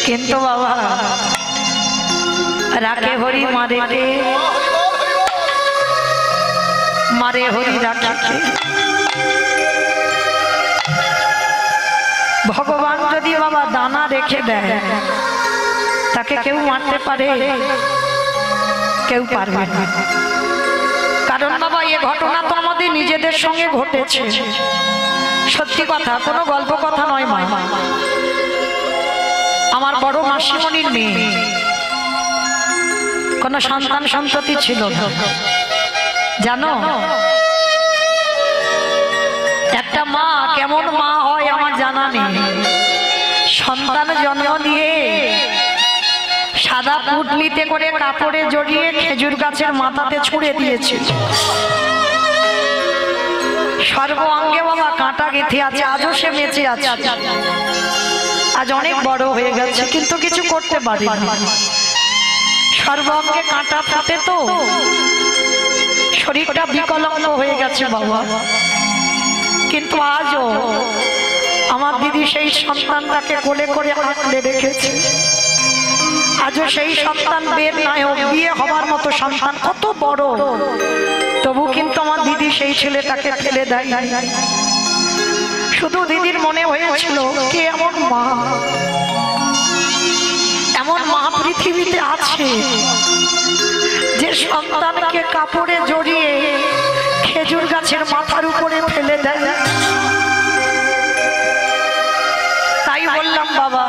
কিন্তু বাবা রাখে হরি মারে কে, মারে হরি রাখে কে। ভগবান যদি বাবা দানা রেখে দেয় তাকে কেউ মারতে পারে? কেউ পারবে না। কারণ বাবা এই ঘটনা তো আমাদের নিজেদের সঙ্গে ঘটেছে, সত্যি কথা, কোনো গল্প কথা নয় মা। আমার বড় মাসিমণির মেয়ে, কোনো সন্তান সন্ততি ছিল না, জানো? একটা মা কেমন মা হয় আমার জানা নেই। সন্তান জন্ম দিয়ে সাদা পুটলিতে করে কাপড়ে জড়িয়ে খেজুর গাছের মাথাতে ছুঁড়ে দিয়েছে। সর্ব অঙ্গে বাবা কাঁটা গেঁথে আছে, আজও সে বেঁচে আছে। আজ অনেক বড় হয়ে গেছে কিন্তু কিছু করতে পারি না। সর্ব অঙ্গে কাঁটা ফাটে তো শরীরটা বিকলাঙ্গ হয়ে গেছে বাবা। কিন্তু আজও আমার দিদি সেই সন্তানটাকে কোলে করে আঁকড়ে রেখেছে। আজও সেই সন্তান বের নায়ক, বিয়ে হবার মতো সন্তান, কত বড়, তবু কিন্তু আমার দিদি সেই ছেলেটাকে ফেলে দেয়। শুধু দিদির মনে হয়েছিল কে এমন মা, এমন মা পৃথিবীতে আছে যে সন্তানকে কাপড়ে জড়িয়ে খেজুর গাছের মাথার উপরে ফেলে দেয়। তাই বললাম বাবা,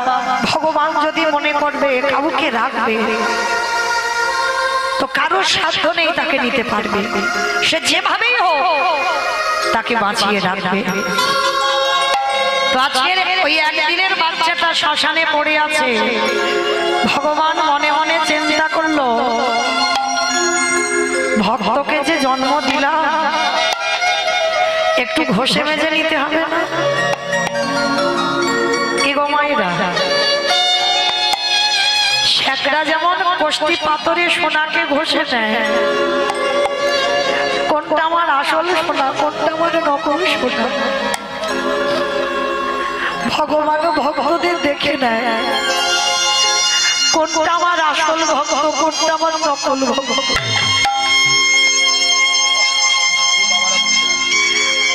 ভগবান যদি মনে করবে কাউকে রাখবে তো কারোর সাধ্য নেই তাকে নিতে পারবে। সে যেভাবেই হোক তাকে বাঁচিয়ে রাখবে। তো আজকের ওই একদিনের বাচ্চাটা শ্মশানে পড়ে আছে। ভগবান মনে মনে চিন্তা করলো, ভক্তকে যে জন্ম দিলাম একটু ঘষে মেজে নিতে হবে না? কি গো মায়েরা, শেকড়া যেমন কষ্টি পাথরে সোনাকে ঘষে নেয়, কোনটা আমার আসল সোনা, কোনটা আমার নকল সোনা, ভগবান ভক্তদের দেখে নেয় কোনটা আমার আসল ভক্ত, কোনটা আমার নকল ভক্ত।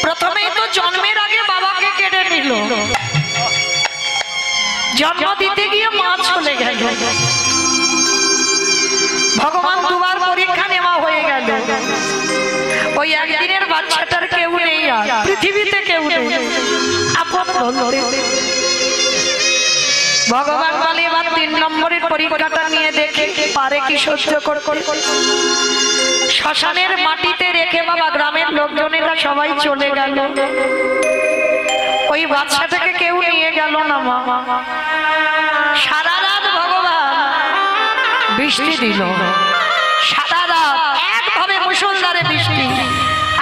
প্রথমেই তো জন্মের আগে বাবাকে কেড়ে নিল, জন্ম দিতে গিয়ে মা চলে গেল। ভগবান দুবার পরীক্ষা নেওয়া হয়ে গেল। ওই একদিনের বাচ্চাটার কেউ নেই, আর পৃথিবীতে কেউ নেই আপন বলতে। ভগবান বলে এবার ৩ নম্বরের পরীক্ষাটা নিয়ে দেখে পারে কি সহ্য করতে। শ্মশানের মাটিতে রেখে বাবা গ্রামের লোকজনেরা সবাই চলে গেল। ওই বাচ্চাটাকে কেউ নিয়ে গেল না মা। সারা রাত ভগবান বৃষ্টি দিল, সারা রাত একভাবে মুষলধারে বৃষ্টি,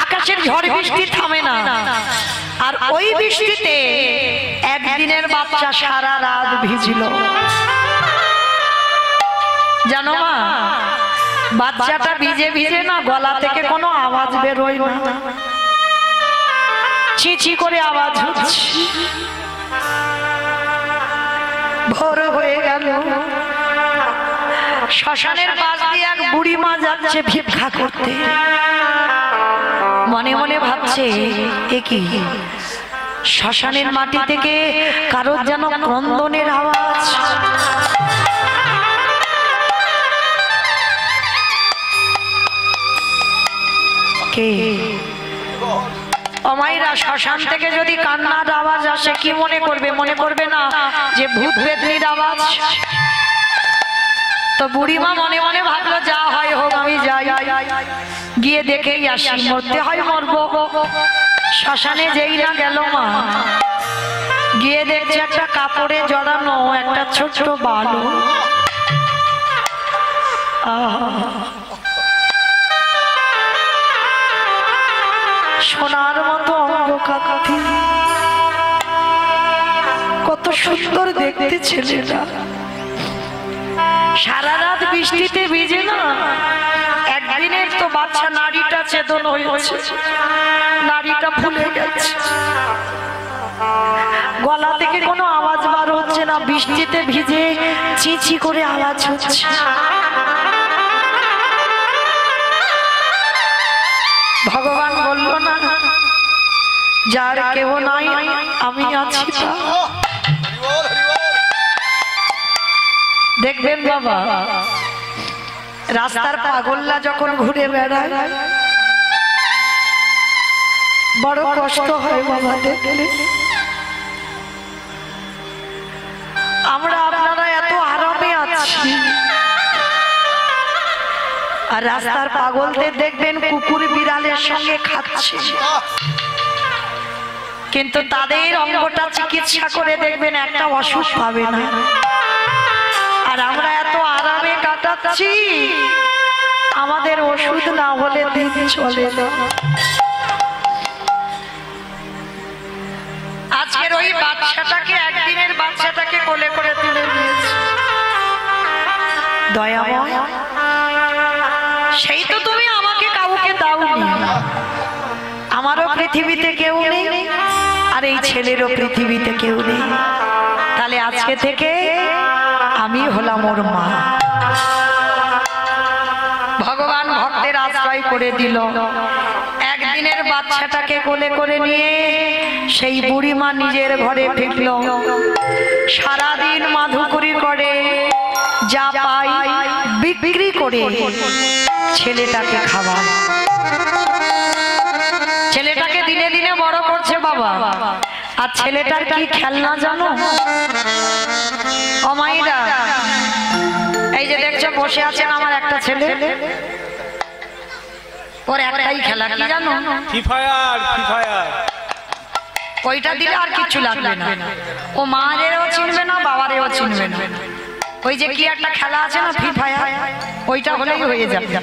আকাশের ঝড় বৃষ্টি থামে না। আর ওই বৃষ্টিতে একদিনের বাচ্চা সারা রাত ভিজল। জানো মা, বাচ্চাটা ভিজে ভিজে না গলা থেকে কোনো আওয়াজ বেরোয় না, চিচি করে আওয়াজ হচ্ছে। ভোর হয়ে গেল, শ্মশানের পাশ দিয়ে এক বুড়ি মা যাচ্ছে ভিক্ষা করতে। মনে মনে ভাবছে এ কি, শ্মশানের মাটি থেকে কারোর যেন ক্রন্দনের আওয়াজ। কে অমাইরা, শ্মশান থেকে যদি কান্নার আওয়াজ আসে কি মনে করবে? মনে করবে না যে ভূত বেদনির আওয়াজ? তো বুড়িমা মনে মনে ভাবলো যা হয় হোক, আমি যাই, গিয়ে দেখেই আসি, মরতে হয় মরবো। শ্মশানে যেই না গেল মা, গিয়ে দেখছে একটা কাপড়ে জড়ানো একটা ছোট্ট বালু। সোনার মতো অঙ্গকান্তি, কত সুন্দর দেখতে ছেলেটা। সারা রাত বৃষ্টিতে ভিজে না, একদিনের তো বাচ্চা, নাড়িটা চেতন হয়েছে, নাড়িটা ফুলে গেছে। গলা থেকে কোনো আওয়াজ বার হচ্ছে না, বৃষ্টিতে ভিজে চিচি করে আওয়াজ হচ্ছে। ভগবান বলল না, যার কেউ নাই আমি আছি। দেখবেন বাবা, রাস্তার পাগলরা যখন ঘুরে বেড়ায় বড় কষ্ট হয় বাবা দেখলে। আমরা আপনারা এত আরামে আছি, আর রাস্তার পাগলদের দেখবেন কুকুর বিড়ালের সঙ্গে খাচ্ছে, কিন্তু তাদের অঙ্গটা চিকিৎসা করে দেখবেন একটা অসুখ পাবে না। আর আমরা এত আরামে কাটাচ্ছি, আমাদের ওষুধ না হলে দিন চলে না। আজকের ওই বাচ্চাটাকে, একদিনের বাচ্চাটাকে কোলে করে তুলে নিয়েছে দয়াময়। সেই তো তুমি আমাকে কাউকে দাওনি, আমারও পৃথিবীতে কেউ নেই, আর এই ছেলেরও পৃথিবীতে কেউ নেই। তাহলে আজকে থেকে আমি হলাম ওর মা। ভগবান ভক্তের আশ্রয় করে দিল। একদিনের বাচ্চাটাকে কোলে করে নিয়ে সেই বুড়িমা নিজের ঘরে ফিরল। সারাদিন মাধুকরি করে, যা পাই বিক্রি করে ছেলেটাকে খাওয়ায়। ছেলেটাকে দিনে দিনে বড় করছে বাবা। আর ছেলেটার কি খেলনা জানো অমাইরা? এই যে দেখছো বসে আছেন আমার একটা ছেলে, ওর একটাই খেলা, কি জানো? Free fire. ওইটা দিলে আর কিছু লাগবে না, ও মায়েরও চিনবে না, বাবারেও চিনবে না। ওই যে কি একটা খেলা আছে না, ফ্রি ফায়ার, ওইটা হলেই হয়ে যাবে।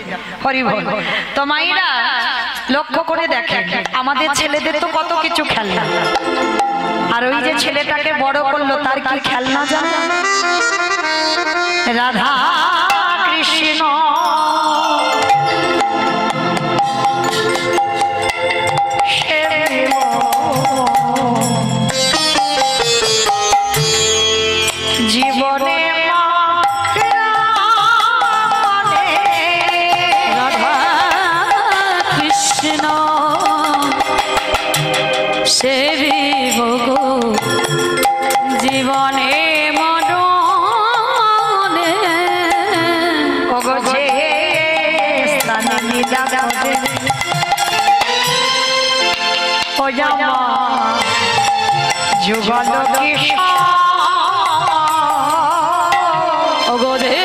হরি বল। তো মাইরা লক্ষ্য করে দেখেন, আমাদের ছেলেদের তো কত কিছু খেলনা, আর ওই যে ছেলেটাকে বড় করলো তার কি খেলনা জানো? রাধা কৃষ্ণ জীবনে রাধা কৃষ্ণ সেবি ভোগো জীবনে মরণে অগজে স্থানে নিদানে ও জামা যুগল কিশোর অগজে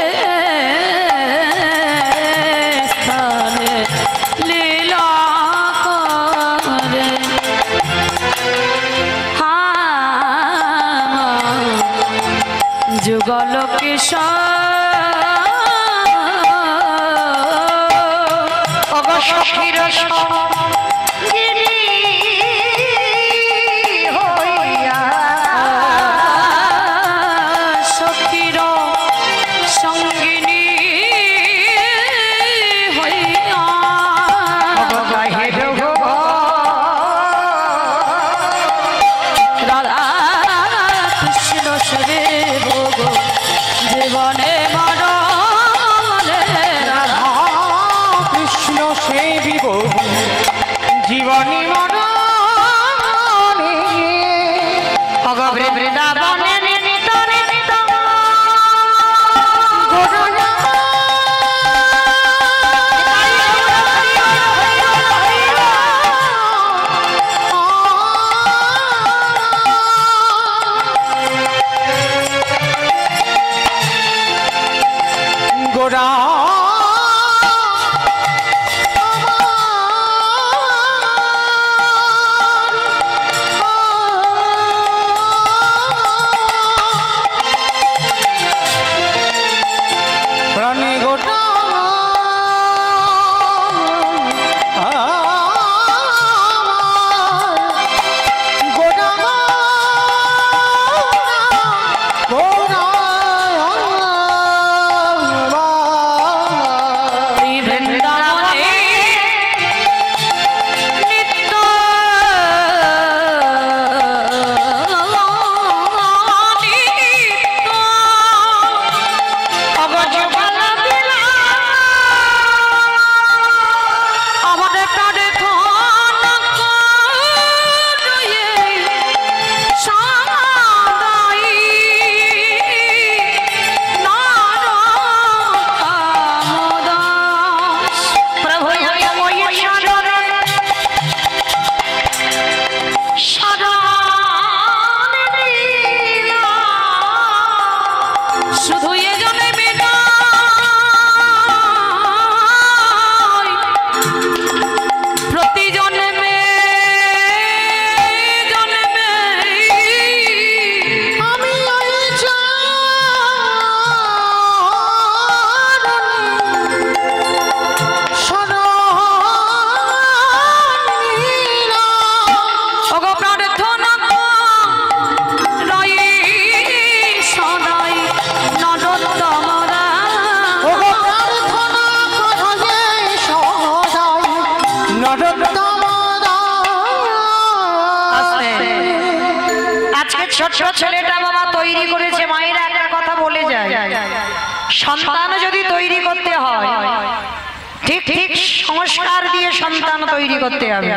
স্থানে লীলা করে যুগল কিশোর অগ সখীর সঙ্গিনী হইয়া, সখীর সঙ্গিনী হইয়া রাধা কৃষ্ণ সেবে ভোগ জীবনে মরণে। রাধা কৃষ্ণ সেবি ভোগ জীবনে মরণে অগভৃ বৃন্দাবনে নিত নিত গোরা শুধু এজনে বিনা প্রতি জন্মে জন্মে আমি ছোট ছেলেটা বাবা তৈরি করেছে। মায়েরা একটা কথা বলে যায়, সন্তান যদি তৈরি করতে হয় ঠিক ঠিক সংস্কার দিয়ে সন্তান তৈরি করতে হবে।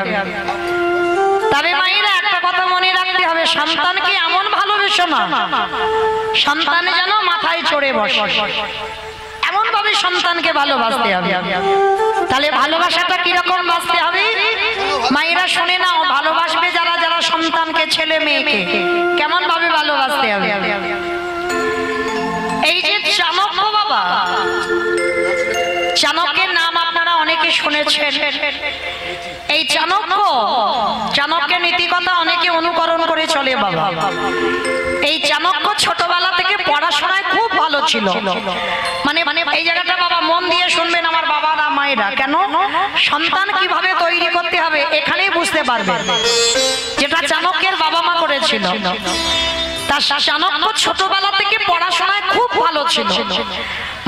তবে মায়েরা একটা কথা মনে রাখতে হবে, সন্তানকে এমন ভালোবেসো না সন্তানে যেন মাথায় চড়ে বসে, এমন ভাবে সন্তানকে ভালোবাসতে হবে। তাহলে ভালোবাসাটা কিরকম বাসতে হবে মায়েরা শুনে নাও। ভালোবাসবে যারা যারা সন্তানকে, ছেলে মেয়েকে কেমন ভাবে ভালোবাসতে হবে। এই যে চাণক্য বাবা, চাণক্যের নাম আপনারা অনেকে শুনেছেন। এই চাণক্যের নীতিকথা অনেকে অনুকরণ করে চলে বাবা। এই চাণক্য ছোটবেলা থেকে পড়াশোনায় খুব ভালো ছিল। মানে এই জায়গাটা বাবা মন দিয়ে শুনবেন আমার বাবারা মায়েরা, কেন সন্তান কিভাবে তৈরি করতে হবে এখানেই বুঝতে পারবেন, যেটা চাণক্যের বাবা মা করেছিল। তার চাণক্য ছোটবেলা থেকে পড়াশোনায় খুব ভালো ছিল।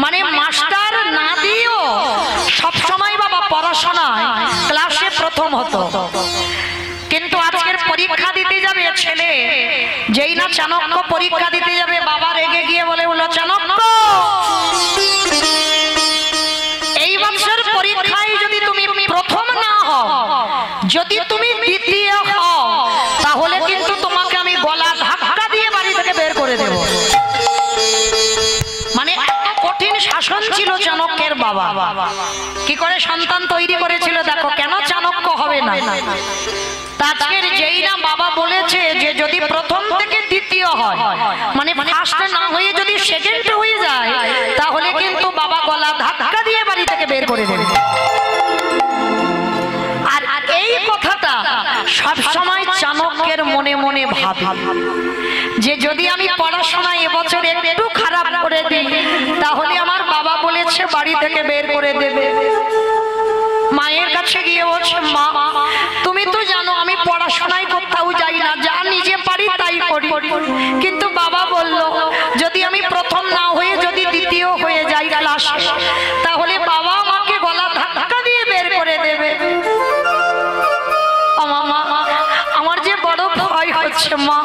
মানে মাস্টার না দিয়েও সবসময় বাবা পড়াশোনায় ক্লাসে প্রথম হতো। কিন্তু আজকের পরীক্ষা দিতে যাবে ছেলে, যেই না চাণক্য পরীক্ষা দিতে যাবে বাবা রেগে গিয়ে বলে বলল, চাণক্য এই বছর পরীক্ষায় যদি তুমি প্রথম না হও, যদি তুমি দ্বিতীয় হও, তাহলে কিন্তু তোমাকে আমি গলা ধাক্কা দিয়ে বাড়ি থেকে বের করে দেব। মানে এত কঠিন শাসন ছিল চাণক্যের বাবা। কি করে সন্তান তৈরি করেছিল দেখো, কেন চাণক্য হবে না। আজকের যেই না বাবা বলেছে যে যদি প্রথম থেকে দ্বিতীয় হয়, মানে ফার্স্ট না হয়ে যদি সেকেন্ড হয়ে যায়, তাহলে কিন্তু বাবা গলা ধাক্কা দিয়ে বাড়ি থেকে বের করে দেবে। আর এই কথাটা সব সময় চাণক্যের মনে মনে ভাবে যে যদি আমি পড়াশোনা এবছর একটু খারাপ করে দিই, তাহলে আমার বাবা বলেছে বাড়ি থেকে বের করে দেবে। মায়ের কাছে গিয়ে বলছে, মা তুমি তো জানো আমি পড়াশোনায় কোথাও যাই না, যা নিজে পারি তাই করি। কিন্তু বাবা বলল যদি আমি প্রথম না হয়ে যদি দ্বিতীয় হয়ে যাই ক্লাসে, তাহলে বাবা আমাকে গলা ধাক্কা দিয়ে বের করে দেবে। আমার যে বড় ভয় হচ্ছে মা।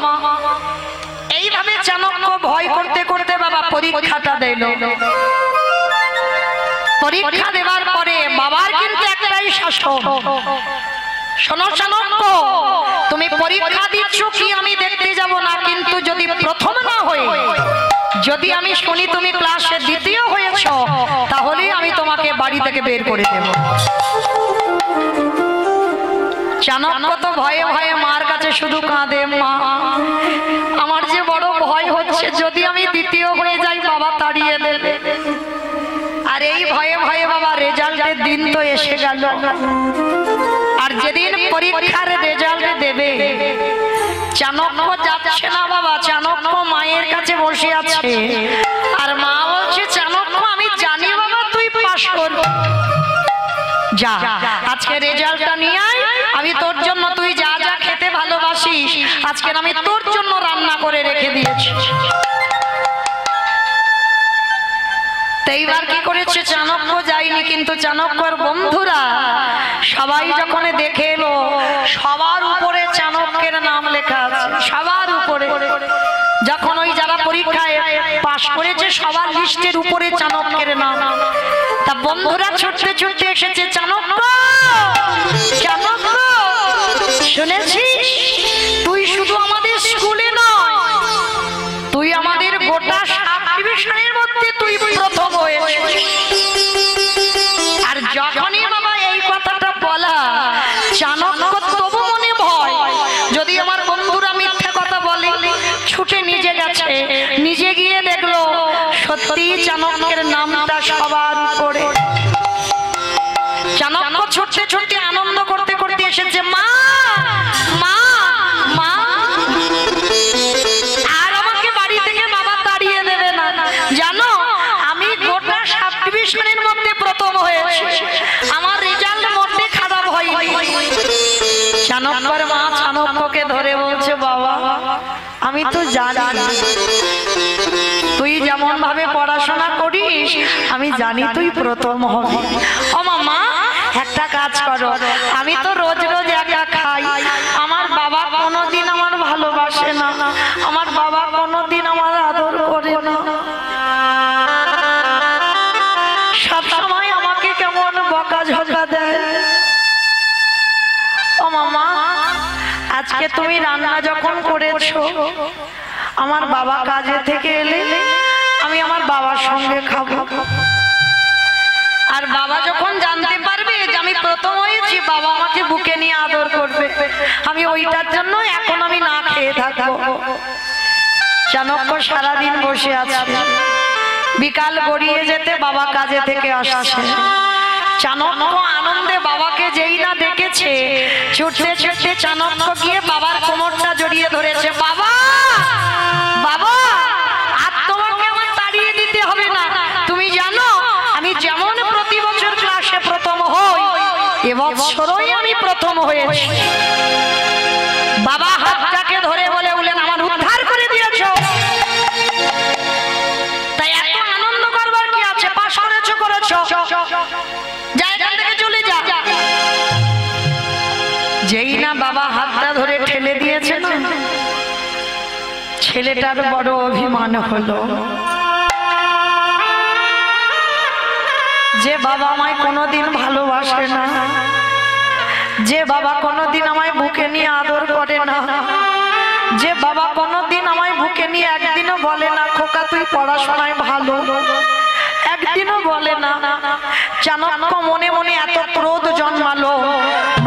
এইভাবে চাণক্য ভয় করতে করতে বাবা পরীক্ষাটা দিল। পরীক্ষা দেওয়ার পরে বাবার কিন্তু একটাই শাসন, শোনো চাণক্য তুমি পরীক্ষা দিচ্ছ কি আমি দেখতে যাব না, কিন্তু যদি প্রথম না হয়ে যদি আমি শুনি তুমি ক্লাসে দ্বিতীয় হয়েছ, তাহলে আমি তোমাকে বাড়ি থেকে বের করে দেব। চাণক্য তো ভয়ে ভয়ে মার কাছে শুধু কাঁদে, মা আমার যে বড় ভয় হচ্ছে যদি আমি দ্বিতীয় হয়ে যাই বাবা তাড়িয়ে দেবে। আর এই ভয়ে ভয়ে বাবা রেজাল্টের দিন তো এসে গেল। আর যেদিন পরীক্ষার রেজাল্ট দেবে চাণক্য যাচ্ছে না বাবা, চাণক্য মায়ের কাছে বসে আছে। আর মা বলছে, চাণক্য আমি জানি বাবা তুই পাস করবি, যা আজকে রেজাল্টটা নিয়ে আয়, আমি তোর জন্য তুই যা যা খেতে ভালোবাসিস আজকে আমি তোর জন্য রান্না করে রেখে দিয়েছি। এইবার কি করেছে চাণক্য যায়নি, কিন্তু চাণক্যর বন্ধুরা সবাই যখন দেখে এলো সবার উপরে চাণক্যের নাম লেখা আছে, সবার উপরে। যখন ওই যারা পরীক্ষায় পাশ করেছে সবার লিস্টের উপরে চাণক্যের নাম, তা বন্ধুরা ছুটতে ছুটতে এসেছে, চাণক্য চাণক্য শুনেছিস তুই শুধু আমাদের স্কুলে নয়, তুই আমাদের গোটা সাব ডিভিশনের মধ্যে তুই প্রথম হয়েছিস। আর যখনই বাবা এই কথাটা বলা, চাণক্য তবু মনে ভয় যদি আমার বন্ধুরা মিথ্যা কথা বলে, ছুটে নিজে গেছে, নিজে গিয়ে দেখলো সত্যি চাণক্যের নামটা সবার উপরে। চাণক্য ছুটতে ছুটতে আনন্দ করতে করতে এসেছে, মা মা মা, আর আমাকে বাড়ি থেকে বাবা তাড়িয়ে দেবে না, জানো আমি গোটা সাব ডিভিশনের মধ্যে প্রথম হয়েছি, আমার রেজাল্ট মোটে খারাপ হয়নি। চাণক্যের মা চাণক্যকে ধরে বলছে, বাবা আমি তো জানি তুই যেমন ভাবে পড়াশোনা করিস, আমি জানি তুই প্রথম হবি। ও মামা একটা কাজ করো, আমি তো রোজ রোজ একা খাই, আমার বাবা কোনোদিন আমার ভালোবাসে না, আমার বাবা কোনোদিন আমার আদর করে না, সব সময় আমাকে কেমন বকাঝকা দেয়। ও মামা আজকে তুমি রান্না যখন করেছো, আমার বাবা কাজে থেকে এলে আমি আমার বাবার সঙ্গে খাবো, আর বাবা যখন জানতে পারবে যে আমি প্রথম হয়েছি, বাবা আমাকে বুকে নিয়ে আদর করবে, আমি ওইটার জন্য এখন আমি না খেয়ে থাকবো। চাণক্য সারাদিন বসে আছে, বিকাল গড়িয়ে যেতে বাবা কাজে থেকে আসছে। চাণক্য আনন্দে বাবাকে যেই না দেখেছে, ছুটতে ছুটতে চাণক্য গিয়ে বাবার কোমরটা জড়িয়ে ধরেছে, বাবা বাবা আর তোমাকে আমার তাড়িয়ে দিতে হবে না, তুমি জানো আমি যেমন প্রতি বছর ক্লাসে প্রথম হই, এবছরই আমি প্রথম হয়েছি। বাবা হাতটাকে ধরে বলে বলেন, আমার উদ্ধার করে দিয়েছো, তাই এত আনন্দ করবার কি আছে, পাশ করেছো করেছো, জায়গা থেকে চলে যা। যেই না বাবা হাতটা ধরে ঠেলে দিয়েছে না, ছেলেটার বড় অভিমান হলো যে বাবা আমায় কোনোদিন ভালোবাসে না, যে বাবা কোনোদিন আমায় বুকে নিয়ে আদর করে না, যে বাবা কোনোদিন আমায় বুকে নিয়ে একদিনও বলে না খোকা তুই পড়াশোনায় ভালো, একদিনও বলে না। চাণক্য মনে মনে এত ক্রোধ জন্মালো,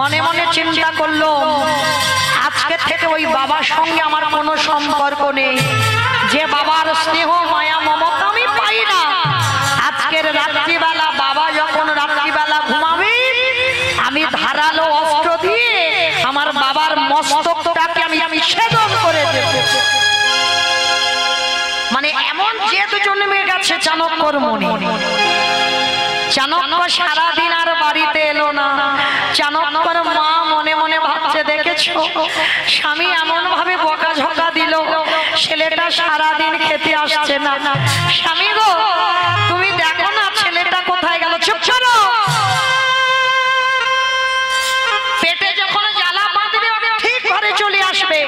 মনে মনে চিন্তা করলো আজকে থেকে ওই বাবার সঙ্গে আমার কোনো সম্পর্ক নেই, যে বাবার স্নেহ মায়া মমতা আমি পাই না। আজকের রাত্রিবেলা বাবা যখন রাত্রিবেলা ঘুমাবে, আমি ধারালো অস্ত্র দিয়ে আমার বাবার মস্তকটাকে আমি ছেদন করে দেব। মানে এমন জেদ জন্মে গেছে চাণক্যর মনে। চাণক্য সারাদিন আর বাড়িতে এলো না। চাণক্যর মা মনে মনে ভাবছে, দেখেছো স্বামী এমন ভাবে বকাঝকা দিল, ছেলেটা সারাদিন খেতে আসছে না। স্বামী গো তুমি দেখো না ছেলেটা কোথায় গেল, চুপ করো। পেটে যখন জ্বালা বাঁধবে ঠিক ঘরে চলে আসবে,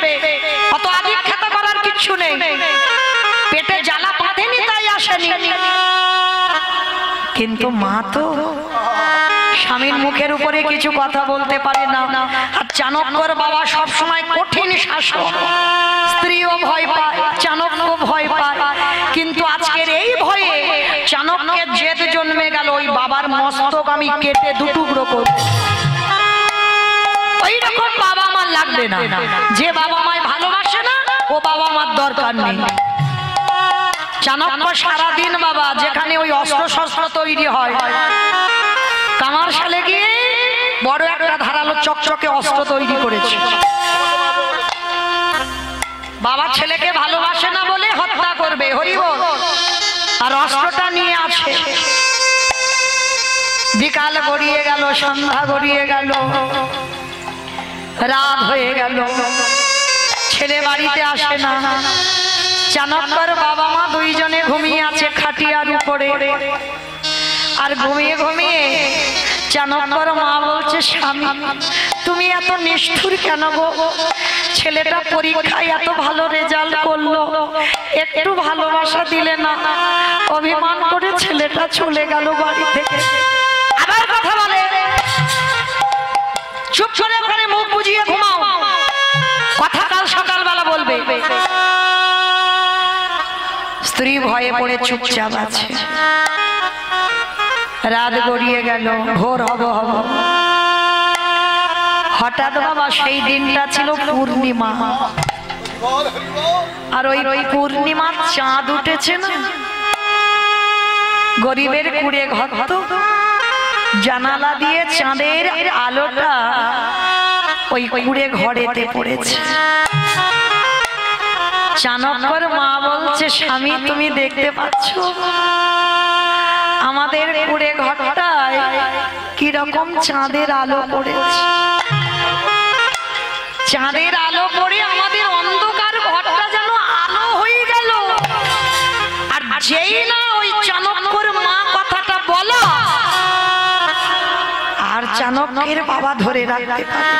অত আদিক্ষেতা করার কিচ্ছু নেই। পেটে জ্বালা বাঁধেনি তাই আসেনি। কিন্তু মা তো স্বামীর মুখের উপরে কিছু কথা বলতে পারে না। আর চাণক্যর বাবা সবসময় কঠিন শাসক, স্ত্রীও ভয় পায়, চাণক্য ভয় পায়। কিন্তু আজকের এই ভয়ে চাণক্যের জেদ জন্মে গেল, ওই বাবার মস্তক আমি কেটে দুটুকরো করব। ওই রকম বাবা আমার লাগবে না, যে বাবা মায় ভালোবাসে না ও বাবা মার দরকার নেই। চাণক্য সারাদিন বাবা যেখানে ওই অস্ত্র শস্ত্র তৈরি হয়, কামারশালে গিয়ে বড় একটা ধারালো চকচকে অস্ত্র তৈরি করেছে। বাবা ছেলেকে ভালোবাসে না বলে হত্যা করবে, হরিবল, আর অস্ত্রটা নিয়ে আছে। বিকাল গড়িয়ে গেল, সন্ধ্যা গড়িয়ে গেল, রাত হয়ে গেল, ছেলে বাড়িতে আসে না। চাণক্যর বাবা মা দুইজনে ঘুমিয়ে আছে খাটিয়ার উপরে। আর ঘুমিয়ে ঘুমিয়ে চাণক্যর মা বলছে, স্বামী তুমি এত নিষ্ঠুর কেন গো? ছেলেটা পরীক্ষায় এত ভালো রেজাল্ট করলো, একটু ভালোবাসা দিলে না, অভিমান করে ছেলেটা চলে গেল বাড়ি থেকে। আবার কথা বলে, চুপ করে ওখানে মুখ বুজিয়ে ঘুমাও, কথা কাল সকালবেলা বলবে। স্ত্রী ভয়ে পড়ে চুপচাপ আছে। রাত গড়িয়ে গেল, ভোর হব হব। হঠাৎ বাবা সেই দিনটা ছিল পূর্ণিমা, আর ওই পূর্ণিমার চাঁদ উঠেছে না, গরিবের কুড়ে ঘর তো জানালা দিয়ে চাঁদের আলোটা ওই কুড়ে ঘরেতে পড়েছে। চাণক্যর মা বলছে, স্বামী তুমি দেখতে পাচ্ছ আমাদের কুড়ে ঘরটায় কিরকম চাঁদের আলো পড়েছে। চাঁদের আলো পড়ে আমাদের অন্ধকার ঘরটা যেন আলো হয়ে গেল। আর যেই না ওই চাণক্যর মা কথাটা বলা, আর চাণক্যের বাবা ধরে রাখতে পারে।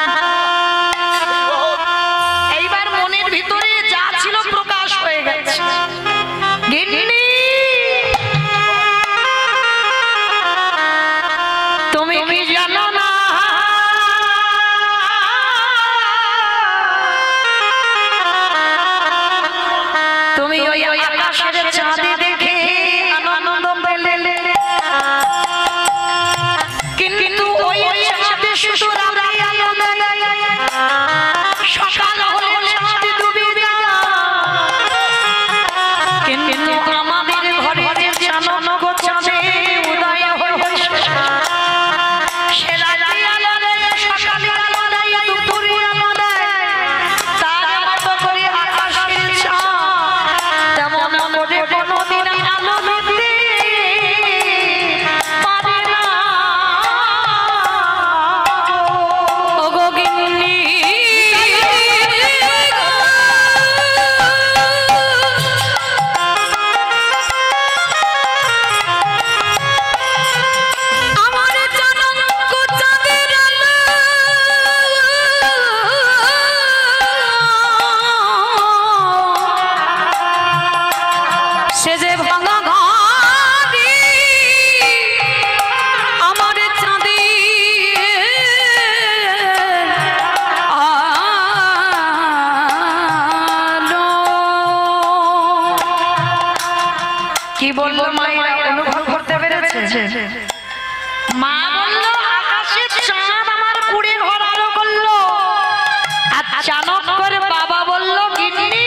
এইবার মনের ভিতরে যা ছিল প্রকাশ হয়ে গেছে। গিন্নি তুমি কি জানো না তুমি ওই আকাশের চাঁদ দেখে আনন্দ পেলে, কিন্তু ওই চাঁদে শুধু রাতে আলো দেয়, সকাল হলে চাঁদ ডুবে যায়। কিন্তু আমাদের ঘরে চাণক্য চাঁদে উদয় হয়েছে, সে রাতে আলো দেয়, সকালে আলো দেয়, দুপুরে আলো দেয়। তার মতো করে আকাশের চাঁদ তেমন করে কোনোদিন আলো দিতে পারে না। ওগো গিন্নি আমার চাণক্য চাঁদের আলো সে যে ভাঙা ঘরে আমার চাঁদে আলো। কি বললো মায়েরা, অনুভব করতে পেরেছে? মা বললো আকাশের চাঁদ আমার কুড়ে ঘর আলো করলো। আর চাণক্যের বাবা বললো, গিন্নি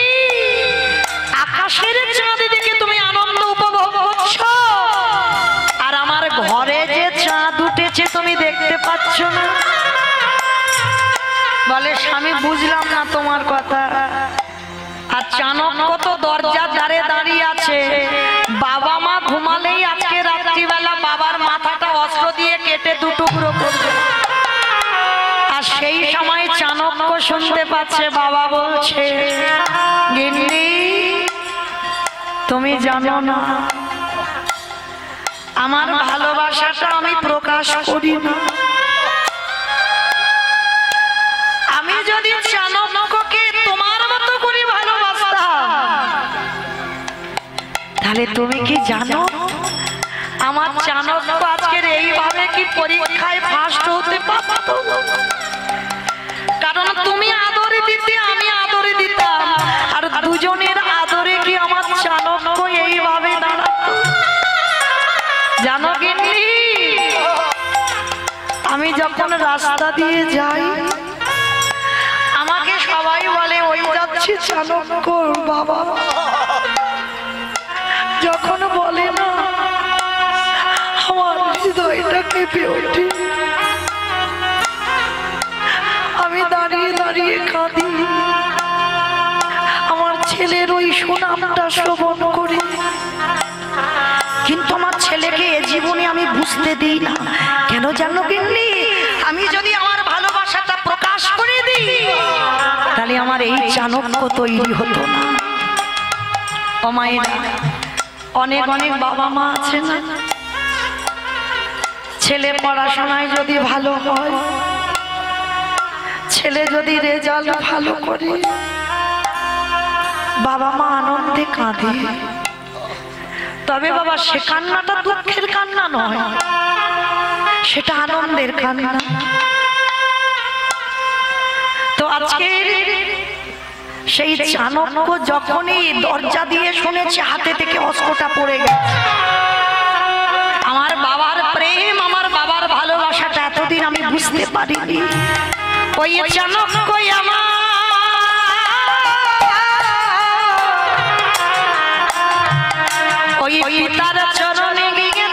আকাশের চাঁদ দেখে তুমি আনন্দ উপভোগ করছো, আর আমার ঘরে যে চাঁদ উঠেছে তুমি দেখতে পাচ্ছ না। বলে, স্বামী বুঝলাম না তোমার কথা। আর চাণক্য তো দরজার ধারে দাঁড়িয়ে আছে। বাবা মা ঘুমালেই আজকে রাত্রিবেলা বাবার মাথাটা অস্ত্র দিয়ে কেটে দুটুকরো করবে। আর সেই সময় চাণক্য শুনতে পাচ্ছে বাবা বলছে, গিন্নি তুমি জানো না আমার ভালোবাসাটা আমি প্রকাশ করি না। আমি যদি চাণক্যকে তোমার মতো করে ভালোবাসতাম, তাহলে তুমি কি জানো আমার চাণক্য আজকের এইভাবে কি পরীক্ষায় ফার্স্ট হতে পারত? কারণ তুমি আদরে দিতে, আমি আদরে দিতাম, আর দুজনের আদরে কি আমার চাণক্য এইভাবে দাঁড়াতো? জানো গিন্নি, আমি যখন রাস্তা দিয়ে যাই আমাকে সবাই বলে ওই যাচ্ছে চাণক্যর বাবা। যখন বলে না আমার হৃদয়টা কেঁপে ওঠে, আমি দাঁড়িয়ে দাঁড়িয়ে কাঁদি। আমার ছেলের ওই সুনামটা শ্রবণ করি, কিন্তু আমার ছেলেকে এ জীবনে আমি বুঝতে দিই না। কেন জানো গিন্নি? আমি যদি আমার ভালোবাসাটা প্রকাশ করে দিই, তাহলে আমার এই চাণক্য তৈরি হতো না। ও মায়েরা, অনেক অনেক বাবা মা আছে না, ছেলে পড়াশোনায় যদি ভালো হয়, ছেলে যদি রেজাল্ট ভালো করে, বাবা মা আনন্দে কাঁদে। তবে বাবা সে কান্নাটা দুঃখের কান্না নয়, সেটা আনন্দের কান্না। তো আজকে সেই চাণক্য যখনই দরজা দিয়ে শুনেছে হাতে থেকে অস্ত্রটা পড়ে গেছে, আমার বাবার প্রেম, আমার বাবার ভালোবাসাটা এতদিন আমি বুঝতে পারিনি। ওই চাণক্য আমার ওই পিতার চরণে গিয়ে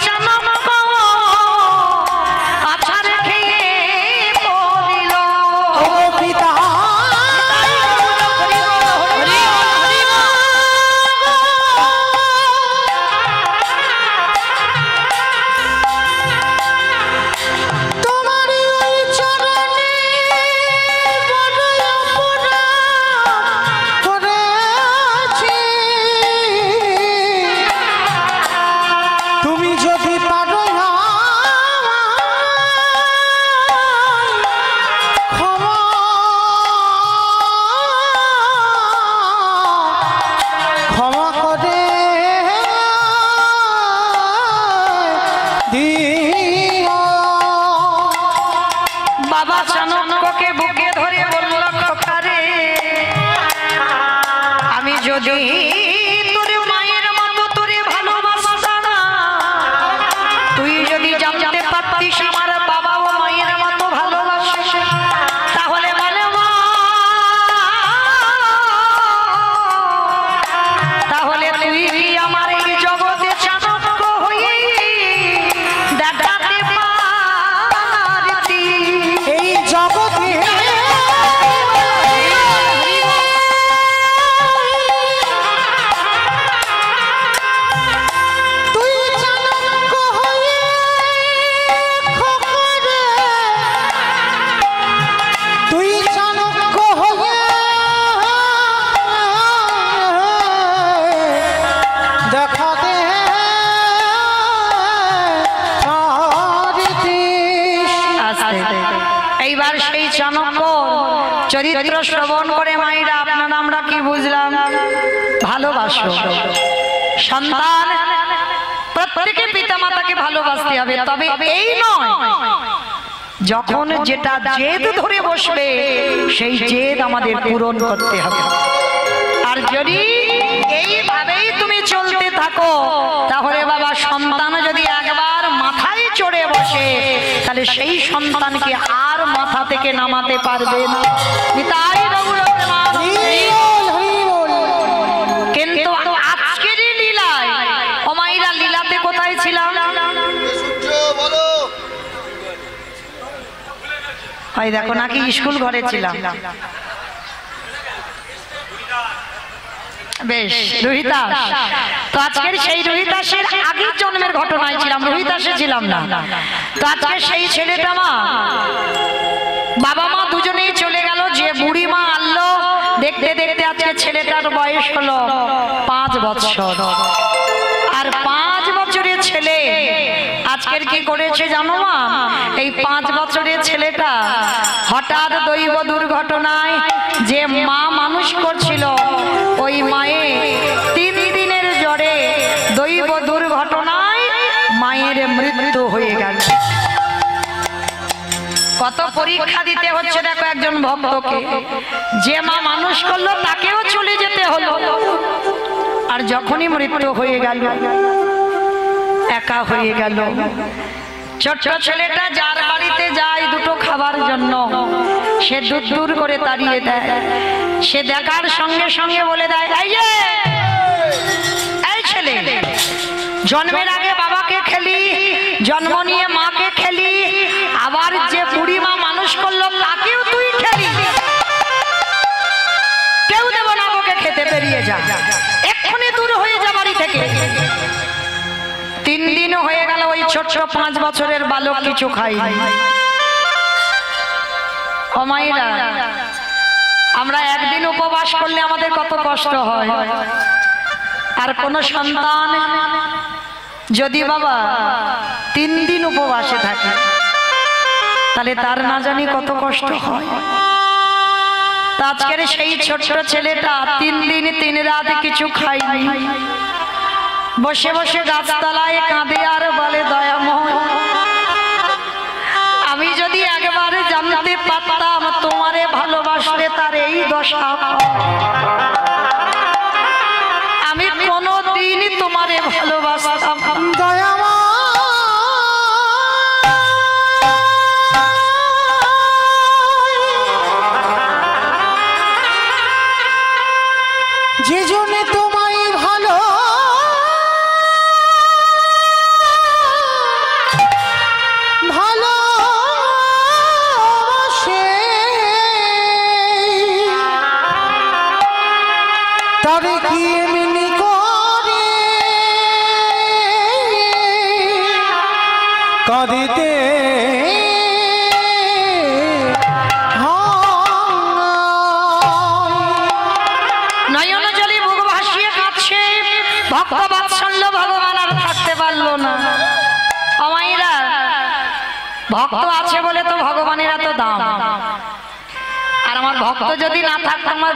বাবা চাণক্যকে বুকে ধরে বলল, খোকারে আমি যদি তোরে মায়ের মতো তোরে ভালোবাসতাম না, তুই যদি জানতে পারতিস আমার বাবা ও মায়ের মতো ভালোবাসে, তাহলে বলে মা, তাহলে তুই কি আমার এই জগতে চাণক্য হয়ে দেখাতে পারতি? এই জগতে তুই চাণক্য হয়ে খোকারে, তুই চাণক্য হয়ে দেখাতে এইবার সেই চাণক্য চরিত্র শ্রবণ করে মায়েরা আপনারা আমরা কি বুঝলাম? ভালোবাসো সন্তান, প্রত্যেকে পিতামাতাকে ভালোবাসতে হবে, তবে এই নয় যখন যেটা জেদ ধরে বসবে সেই জেদ আমাদের পূরণ করতে হবে। আর যদি এইভাবেই তুমি চলতে থাকো, তাহলে বাবা সন্তান যদি একবার মাথায় চড়ে বসে, তাহলে সেই সন্তানকে আর মাথা থেকে নামাতে পারবে না। তাই কিন্তু আজকের লীলায় ও মায়েরা, লীলাতে কোথায় ছিলাম? হয় দেখো নাকি স্কুল ঘরে ছিলাম। বেশ, রোহিতাস। তো আজকের সেই রোহিতাসের আগের জন্মের ঘটনায় ছিলাম, রোহিতাসে ছিলাম না। তো আজকে সেই ছেলেটা মা বাবা মা দুজনেই চলে গেল। যে বুড়ি মা আনলো, দেখতে দেখতে আজকে ছেলেটার বয়স হলো 5 বছর। আর 5 বছরের ছেলে আজকের কি করেছে জানো মা? এই 5 বছরের ছেলেটা হঠাৎ দৈব দুর্ঘটনায় যে মা মানুষ করছিল, ওই মায়ে 3 দিনের জ্বরে দৈব দুর্ঘটনায় মায়ের মৃত্যু হয়ে গেল। কত পরীক্ষা দিতে হচ্ছে দেখো একজন ভক্তকে। যে মা মানুষ করলো তাকেও চলে যেতে হলো। আর যখনই মৃত্যু হয়ে গেল, একা হয়ে গেল। ছোট্ট ছেলেটা যার বাড়িতে যায় দুটো খাবার জন্য, সে দূর দূর করে তাড়িয়ে দেয়। সে দেখার সঙ্গে সঙ্গে বলে দেয়, এই ছেলে, জন্মের আগে বাবাকে খেলি, জন্ম নিয়ে মাকে খেলি, আবার যে বুড়ি মা মানুষ করলো তাকেও তুই খেলি। কেউ দেব না, ওকে খেতে বেরিয়ে যা, এক্ষুনি দূর হয়ে যা বাড়ি থেকে। 3 দিন হয়ে গেল, ওই ছোট্ট 5 বছরের বালক কিছু খায়নি। ও মায়েরা, আমরা একদিন উপবাস করলে আমাদের কত কষ্ট হয়। আর কোন সন্তান যদি বাবা 3 দিন উপবাসে থাকে, তাহলে তার না জানি কত কষ্ট হয়। আজকের সেই ছোট্ট ছেলেটা 3 দিন 3 রাত কিছু খায়নি। বসে বসে গাছতলায় কাঁদে আর বলে, দয়াময়, আমি যদি একবার জানতে পারতাম তোমারে ভালোবাসলে তার এই দশা, আমি কোনদিন তোমারে ভালোবাসতাম। দয়াময় যে জন্য তোমায় ভালো ভালোবাসে, তবে কি এমনি করে কাঁদিতে নয়ন জলে বুক ভাসিয়ে কাঁদছে। ভক্ত বাৎসল্য ভগবান আর থাকতে পারলো না। আমাইরা ভক্ত আছে বলে তো ভগবানের এত দাম। আর আমার ভক্ত যদি না থাকতো, আমার